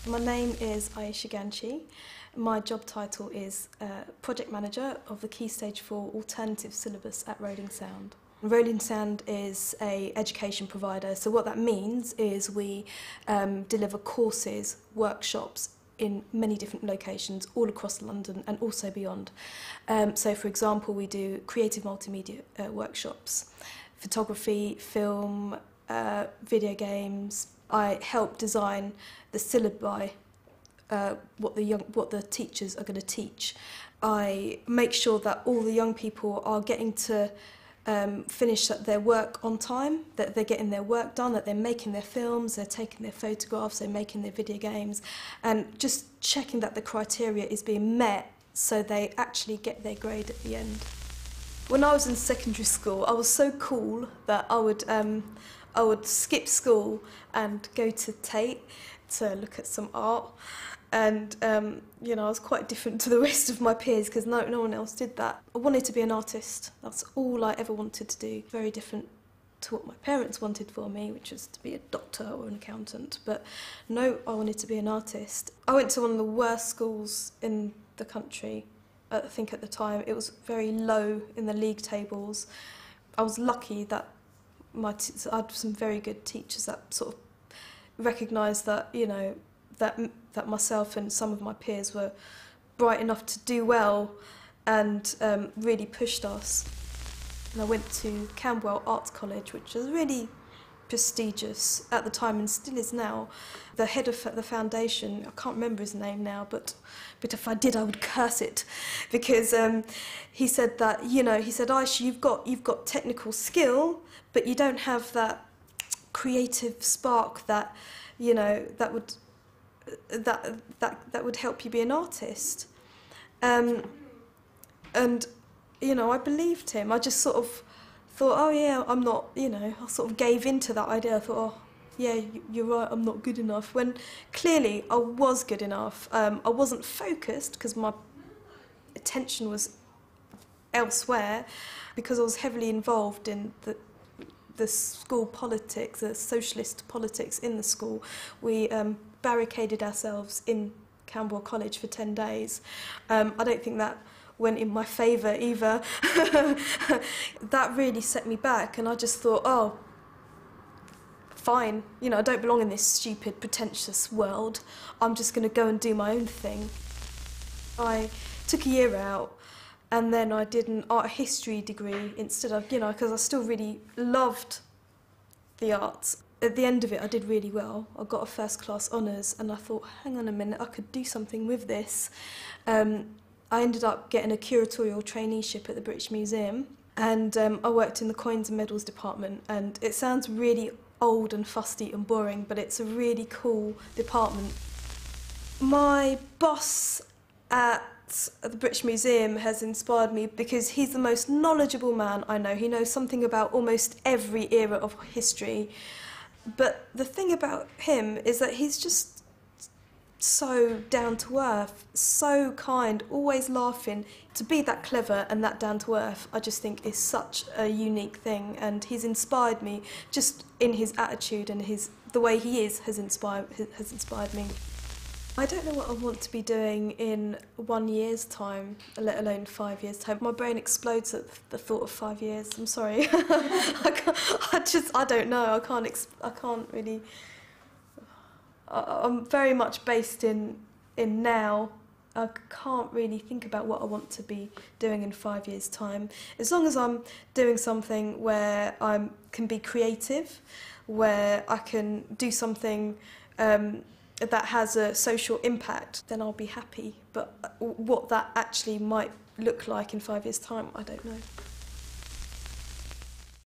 My name is Ayesha. My job title is Project Manager of the Key Stage 4 Alternative Syllabus at Rolling Sound. Rolling Sound is an education provider, so what that means is we deliver courses, workshops in many different locations all across London and also beyond. So for example, we do creative multimedia workshops, photography, film, video games. I help design the syllabi, what the teachers are going to teach. I make sure that all the young people are getting to finish their work on time, that they're getting their work done, that they're making their films, they're taking their photographs, they're making their video games, and just checking that the criteria is being met so they actually get their grade at the end. When I was in secondary school, I was so cool that I would skip school and go to Tate to look at some art. And, you know, I was quite different to the rest of my peers because no one else did that. I wanted to be an artist. That's all I ever wanted to do. Very different to what my parents wanted for me, which was to be a doctor or an accountant. But no, I wanted to be an artist. I went to one of the worst schools in the country. I think at the time it was very low in the league tables. I was lucky that I had some very good teachers that sort of recognised that, you know, that myself and some of my peers were bright enough to do well and really pushed us. And I went to Camberwell Arts College, which was really prestigious at the time and still is now. The head of the foundation, I can't remember his name now, but if I did, I would curse it, because he said that, you know, he said, Ayesha, you've got technical skill, but you don't have that creative spark that, you know, that would help you be an artist. And you know, I believed him. I just sort of thought, oh yeah, I'm not, you know, I sort of gave in to that idea. I thought, oh yeah, you're right, I'm not good enough, when clearly I was good enough. I wasn't focused because my attention was elsewhere, because I was heavily involved in the school politics, the socialist politics in the school. We barricaded ourselves in Camberwell College for 10 days. I don't think that went in my favour either. That really set me back, and I just thought, oh, fine, you know, I don't belong in this stupid, pretentious world. I'm just going to go and do my own thing. I took a year out, and then I did an art history degree instead of, you know, because I still really loved the arts. At the end of it, I did really well. I got a first-class honours, and I thought, hang on a minute, I could do something with this. I ended up getting a curatorial traineeship at the British Museum, and I worked in the coins and medals department, and it sounds really old and fusty and boring, but it's a really cool department. My boss at the British Museum has inspired me because he's the most knowledgeable man I know. He knows something about almost every era of history. But the thing about him is that he's just so down to earth, so kind, always laughing. To be that clever and that down to earth, I just think is such a unique thing, and he's inspired me just in his attitude, and the way he is has inspired me. I don't know what I want to be doing in 1 year's time, let alone 5 years' time. My brain explodes at the thought of 5 years. I'm sorry. I don't know. I can't really. I'm very much based in now. I can't really think about what I want to be doing in 5 years' time. As long as I'm doing something where I can be creative, where I can do something that has a social impact, then I'll be happy. But what that actually might look like in 5 years' time, I don't know.